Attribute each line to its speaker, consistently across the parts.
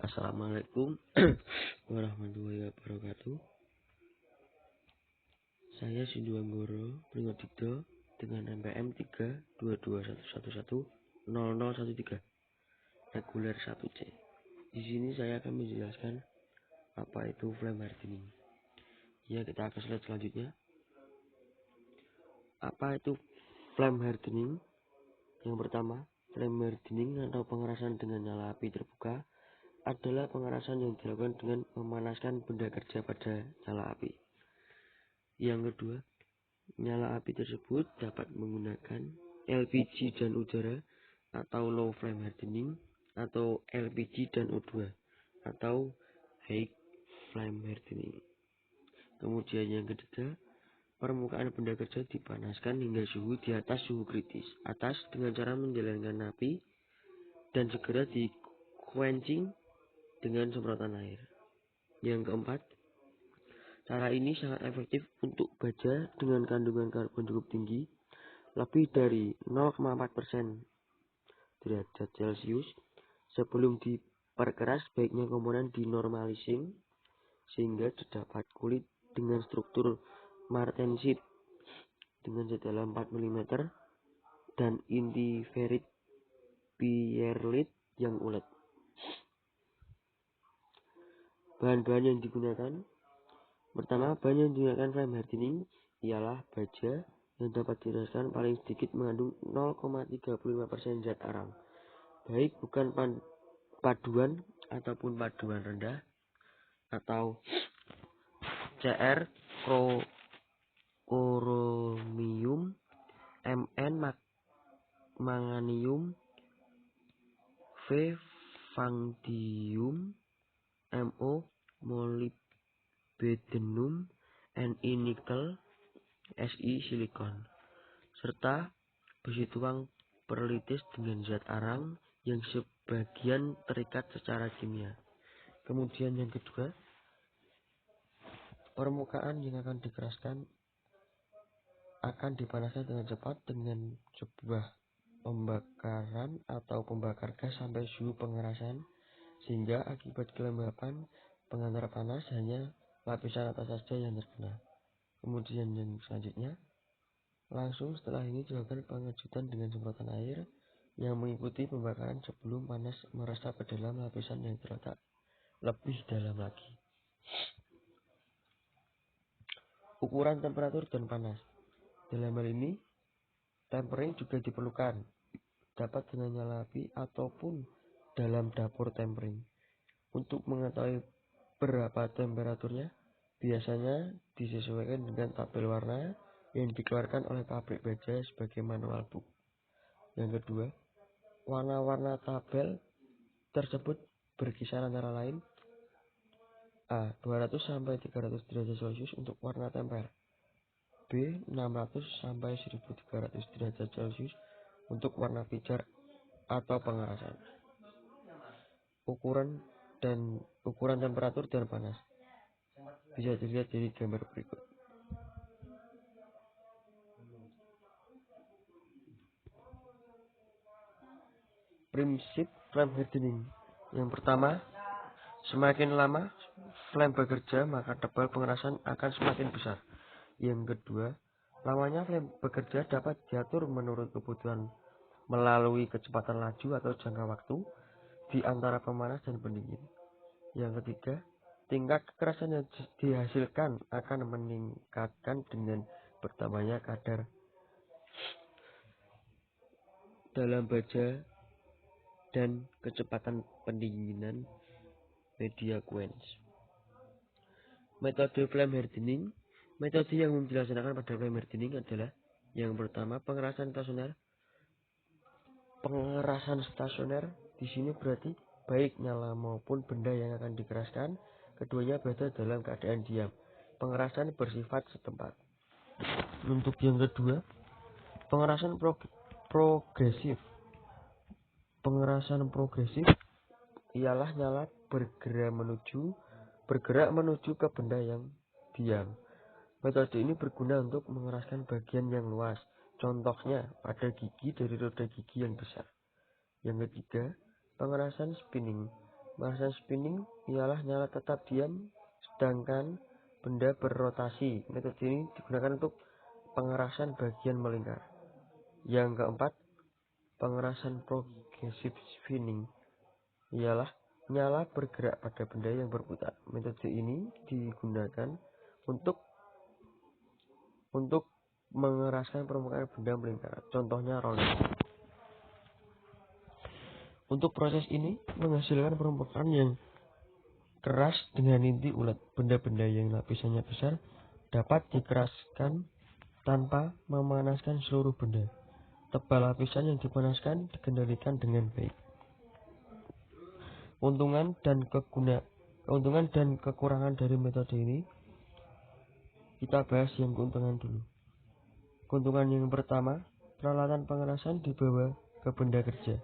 Speaker 1: Assalamualaikum warahmatullahi wabarakatuh. Saya Sindu Anggoro Pringodipto dengan NPM 32211100013 reguler 1C. Di sini saya akan menjelaskan apa itu flame hardening. Ya, kita ke slide selanjutnya. Apa itu flame hardening? Yang pertama, flame hardening atau pengerasan dengan nyala api terbuka adalah pengerasan yang dilakukan dengan memanaskan benda kerja pada nyala api. Yang kedua, nyala api tersebut dapat menggunakan LPG dan udara atau low flame hardening atau LPG dan O2 atau high flame hardening. Kemudian yang ketiga, permukaan benda kerja dipanaskan hingga suhu di atas suhu kritis atas dengan cara menjalankan api dan segera di quenching dengan semprotan air. Yang keempat, cara ini sangat efektif untuk baja dengan kandungan karbon cukup tinggi, lebih dari 0,4% derajat Celcius. Sebelum diperkeras, baiknya komponen dinormalising sehingga terdapat kulit dengan struktur martensit dengan sedalam 4 mm dan inti ferrit perlit yang ulet. Bahan-bahan yang digunakan. Pertama, bahan yang digunakan flame hardening ialah baja yang dapat dirasakan paling sedikit mengandung 0,35% zat arang, baik bukan paduan ataupun paduan rendah, atau Cr chromium, Mn manganium, V vanadium, Mo molybdenum, Ni nikel, Si silikon, serta besi tuang perlitis dengan zat arang yang sebagian terikat secara kimia. Kemudian yang kedua, permukaan yang akan dikeraskan akan dipanaskan dengan cepat dengan sebuah pembakaran atau pembakar gas sampai suhu pengerasan, sehingga akibat kelembapan pengantar panas hanya lapisan atas saja yang terkena. Kemudian yang selanjutnya, langsung setelah ini dilakukan pengecutan dengan semprotan air yang mengikuti pembakaran sebelum panas meresap ke dalam lapisan yang terletak lebih dalam lagi. Ukuran temperatur dan panas. Dalam hal ini, tempering juga diperlukan, dapat dengan nyala api ataupun dalam dapur tempering. Untuk mengetahui berapa temperaturnya, biasanya disesuaikan dengan tabel warna yang dikeluarkan oleh pabrik baja sebagai manual book. Yang kedua, warna-warna tabel tersebut berkisar antara lain A. 200 sampai 300 derajat Celcius untuk warna tempel, B. 600 sampai 1300 derajat Celcius untuk warna pijar atau pengerasan. Ukuran temperatur dan panas bisa dilihat dari gambar berikut. Prinsip flame hardening. Yang pertama, semakin lama flame bekerja, maka tebal pengerasan akan semakin besar. Yang kedua, lamanya flame bekerja dapat diatur menurut kebutuhan melalui kecepatan laju atau jangka waktu di antara pemanas dan pendingin. Yang ketiga, tingkat kekerasan yang dihasilkan akan meningkatkan dengan bertambahnya kadar dalam baja dan kecepatan pendinginan media quench. Metode flame hardening. Metode yang dilaksanakan pada flame hardening adalah yang pertama, pengerasan stasioner. Pengerasan stasioner di sini berarti baik nyala maupun benda yang akan dikeraskan, keduanya berada dalam keadaan diam. Pengerasan bersifat setempat. Untuk yang kedua, pengerasan progresif. Pengerasan progresif ialah nyala bergerak menuju ke benda yang diam. Metode ini berguna untuk mengeraskan bagian yang luas, contohnya pada gigi dari roda gigi yang besar. Yang ketiga, pengerasan spinning. Pemanasan spinning ialah nyala tetap diam sedangkan benda berrotasi. Metode ini digunakan untuk pengerasan bagian melingkar. Yang keempat, pengerasan progressive spinning ialah nyala bergerak pada benda yang berputar. Metode ini digunakan untuk mengeraskan permukaan benda melingkar. Contohnya roller. Untuk proses ini menghasilkan permukaan yang keras dengan inti ulet. Benda-benda yang lapisannya besar dapat dikeraskan tanpa memanaskan seluruh benda. Tebal lapisan yang dipanaskan dikendalikan dengan baik. Keuntungan dan kekurangan dari metode ini kita bahas yang keuntungan dulu. Keuntungan yang pertama, peralatan pengerasan dibawa ke benda kerja.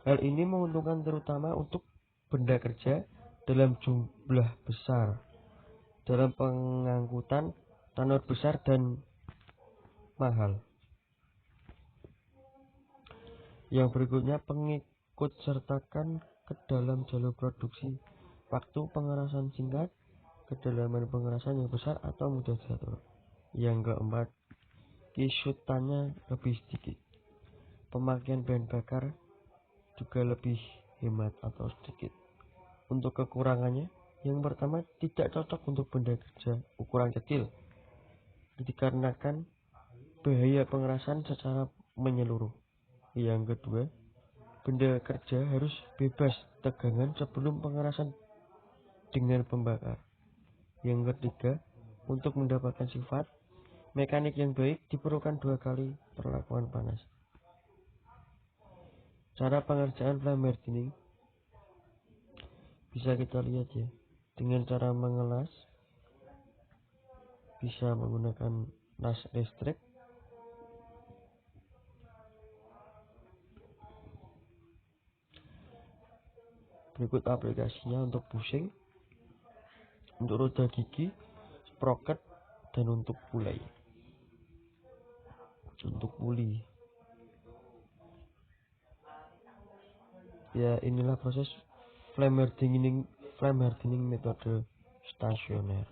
Speaker 1: Hal ini menguntungkan terutama untuk benda kerja dalam jumlah besar, dalam pengangkutan tanur besar dan mahal. Yang berikutnya, pengikut sertakan ke dalam jalur produksi. Waktu pengerasan singkat, kedalaman pengerasan yang besar atau mudah diatur. Yang keempat, kisutannya lebih sedikit. Pemakaian bahan bakar juga lebih hemat atau sedikit. Untuk kekurangannya, yang pertama tidak cocok untuk benda kerja ukuran kecil dikarenakan bahaya pengerasan secara menyeluruh. Yang kedua, benda kerja harus bebas tegangan sebelum pengerasan dengan pembakar. Yang ketiga, untuk mendapatkan sifat mekanik yang baik diperlukan 2 kali perlakuan panas. Cara pengerjaan flame hardening bisa kita lihat ya, dengan cara mengelas, bisa menggunakan las listrik, berikut aplikasinya untuk bushing, untuk roda gigi, sprocket, dan untuk puli. Ya, inilah proses flame hardening metode stasioner.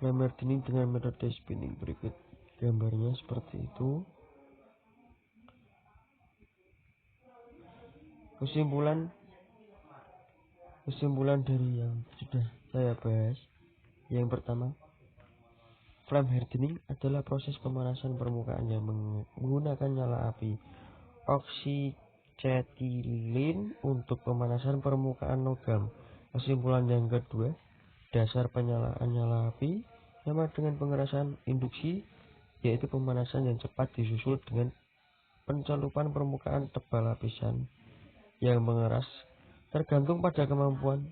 Speaker 1: Flame hardening dengan metode spinning, berikut gambarnya seperti itu. Kesimpulan dari yang sudah saya bahas, yang pertama, flame hardening adalah proses pemanasan permukaan yang menggunakan nyala api oksicetilin untuk pemanasan permukaan logam. Kesimpulan yang kedua, dasar penyalaan nyala api sama dengan pengerasan induksi, yaitu pemanasan yang cepat disusul dengan pencelupan permukaan tebal lapisan yang mengeras tergantung pada kemampuan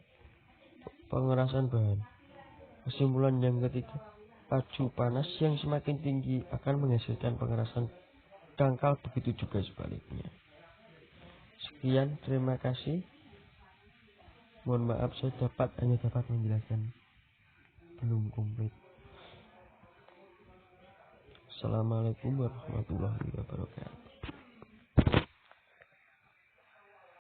Speaker 1: pengerasan bahan. Kesimpulan yang ketiga, laju panas yang semakin tinggi akan menghasilkan pengerasan dangkal, begitu juga sebaliknya. Sekian, terima kasih. Mohon maaf saya hanya dapat menjelaskan belum komplit. Assalamualaikum warahmatullahi wabarakatuh.